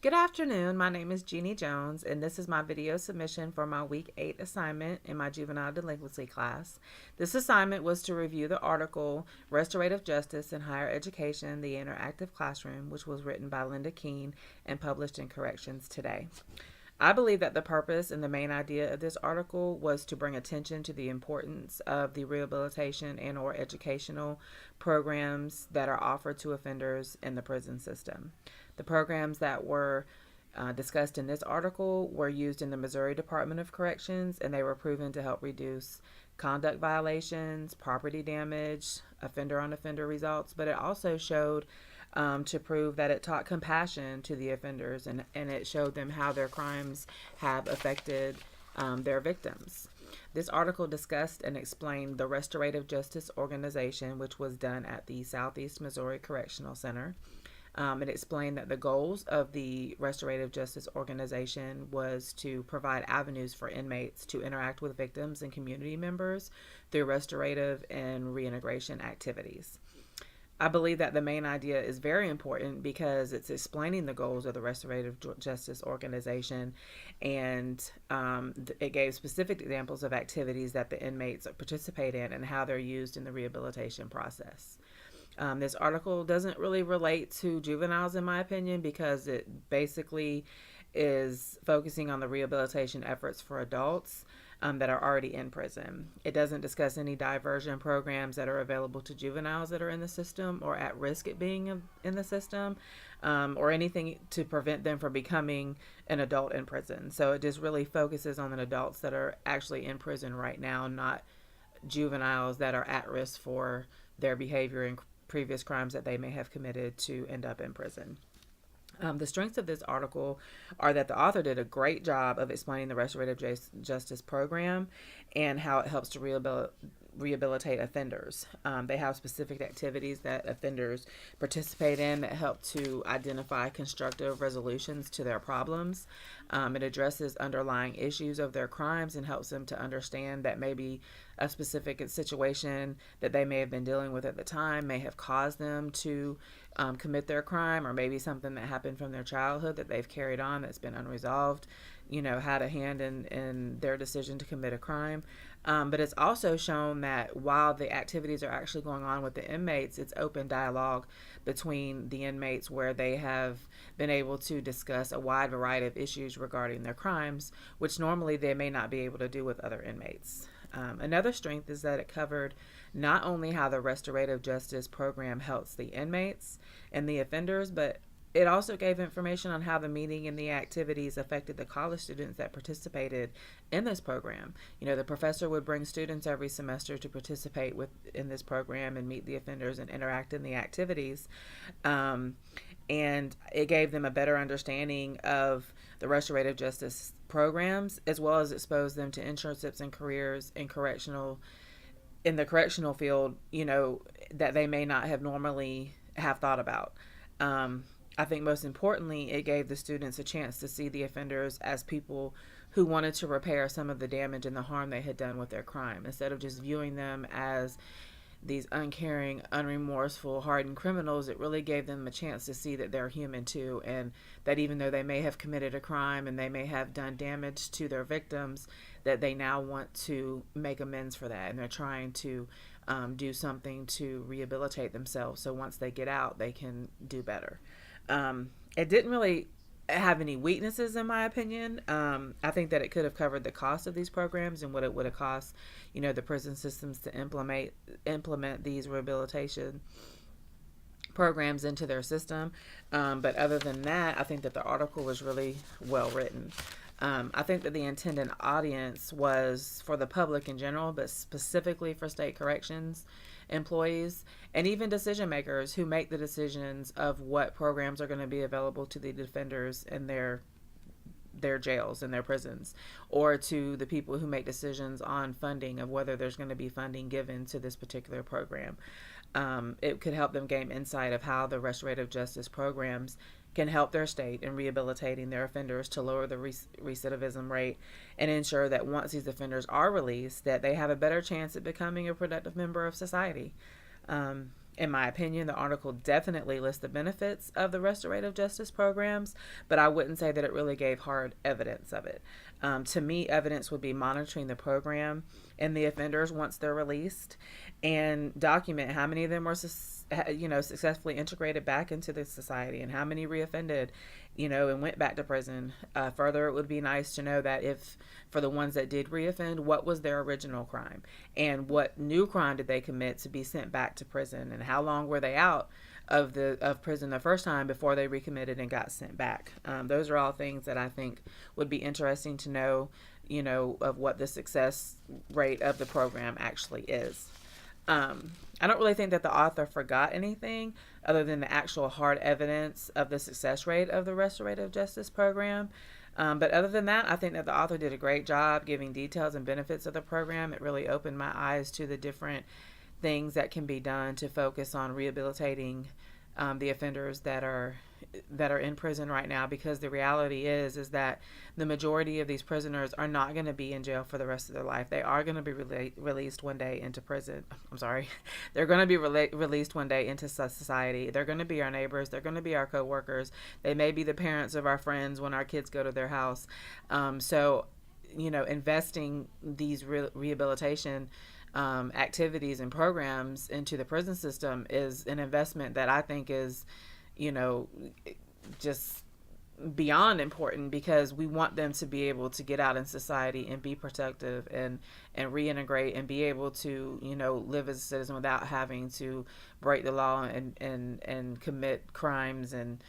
Good afternoon. My name is Jeannie Jones, and this is my video submission for my Week 8 assignment in my juvenile delinquency class. This assignment was to review the article Restorative Justice in Higher Education, the Interactive Classroom, which was written by Linda Keene and published in Corrections Today. I believe that the purpose and the main idea of this article was to bring attention to the importance of the rehabilitation and or educational programs that are offered to offenders in the prison system. The programs that were discussed in this article were used in the Missouri Department of Corrections, and they were proven to help reduce conduct violations, property damage, offender on offender results, but it also showed to prove that it taught compassion to the offenders, and it showed them how their crimes have affected their victims. This article discussed and explained the Restorative Justice Organization, which was done at the Southeast Missouri Correctional Center. It explained that the goals of the Restorative Justice Organization was to provide avenues for inmates to interact with victims and community members through restorative and reintegration activities. I believe that the main idea is very important because it's explaining the goals of the Restorative Justice Organization, and it gave specific examples of activities that the inmates participate in and how they're used in the rehabilitation process. This article doesn't really relate to juveniles, in my opinion, because it basically is focusing on the rehabilitation efforts for adults that are already in prison. It doesn't discuss any diversion programs that are available to juveniles that are in the system or at risk at being in the system, or anything to prevent them from becoming an adult in prison. So it just really focuses on the adults that are actually in prison right now, not juveniles that are at risk for their behavior and previous crimes that they may have committed to end up in prison. The strengths of this article are that the author did a great job of explaining the Restorative Justice Program and how it helps to rehabilitate offenders. They have specific activities that offenders participate in that help to identify constructive resolutions to their problems. It addresses underlying issues of their crimes and helps them to understand that maybe a specific situation that they may have been dealing with at the time may have caused them to commit their crime, or maybe something that happened from their childhood that they've carried on that's been unresolved, had a hand in their decision to commit a crime. But it's also shown that while the activities are actually going on with the inmates, it's open dialogue between the inmates where they have been able to discuss a wide variety of issues regarding their crimes, which normally they may not be able to do with other inmates. Another strength is that it covered not only how the restorative justice program helps the inmates and the offenders, but it also gave information on how the meeting and the activities affected the college students that participated in this program. The professor would bring students every semester to participate in this program and meet the offenders and interact in the activities. And it gave them a better understanding of the restorative justice programs, as well as exposed them to internships and careers in the correctional field, that they may not have normally have thought about. I think most importantly, it gave the students a chance to see the offenders as people who wanted to repair some of the damage and the harm they had done with their crime, instead of just viewing them as these uncaring, unremorseful, hardened criminals. It really gave them a chance to see that they're human too, and that even though they may have committed a crime and they may have done damage to their victims, that they now want to make amends for that, and they're trying to do something to rehabilitate themselves so once they get out, they can do better. It didn't really have any weaknesses, in my opinion. I think that it could have covered the cost of these programs and what it would have cost, the prison systems to implement these rehabilitation programs into their system. But other than that, I think that the article was really well written. I think that the intended audience was for the public in general, but specifically for state corrections employees and even decision makers who make the decisions of what programs are going to be available to the defenders in their jails and their prisons, or to the people who make decisions on funding of whether there's going to be funding given to this particular program. It could help them gain insight of how the restorative justice programs can help their state in rehabilitating their offenders to lower the recidivism rate and ensure that once these offenders are released, that they have a better chance at becoming a productive member of society. In my opinion, the article definitely lists the benefits of the restorative justice programs, but I wouldn't say that it really gave hard evidence of it. To me, evidence would be monitoring the program and the offenders once they're released, and document how many of them were, successfully integrated back into the society, and how many reoffended, and went back to prison. Further, it would be nice to know that if, for the ones that did reoffend, what was their original crime, and what new crime did they commit to be sent back to prison, and how long were they out of prison the first time before they recommitted and got sent back. Those are all things that I think would be interesting to know, of what the success rate of the program actually is. I don't really think that the author forgot anything other than the actual hard evidence of the success rate of the restorative justice program. But other than that, I think that the author did a great job giving details and benefits of the program. It really opened my eyes to the different things that can be done to focus on rehabilitating the offenders that are in prison right now, because the reality is that the majority of these prisoners are not going to be in jail for the rest of their life. They are going to be released one day into prison. I'm sorry. They're going to be released one day into society. They're going to be our neighbors. They're going to be our coworkers. They may be the parents of our friends when our kids go to their house. So investing these rehabilitation activities and programs into the prison system is an investment that I think is, just beyond important, because we want them to be able to get out in society and be productive and reintegrate and be able to, live as a citizen without having to break the law and commit crimes and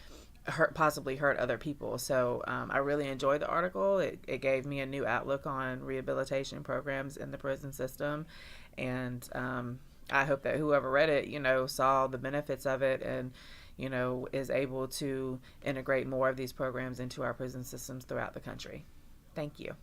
possibly hurt other people. So I really enjoyed the article. It gave me a new outlook on rehabilitation programs in the prison system, and I hope that whoever read it, saw the benefits of it and is able to integrate more of these programs into our prison systems throughout the country. Thank you.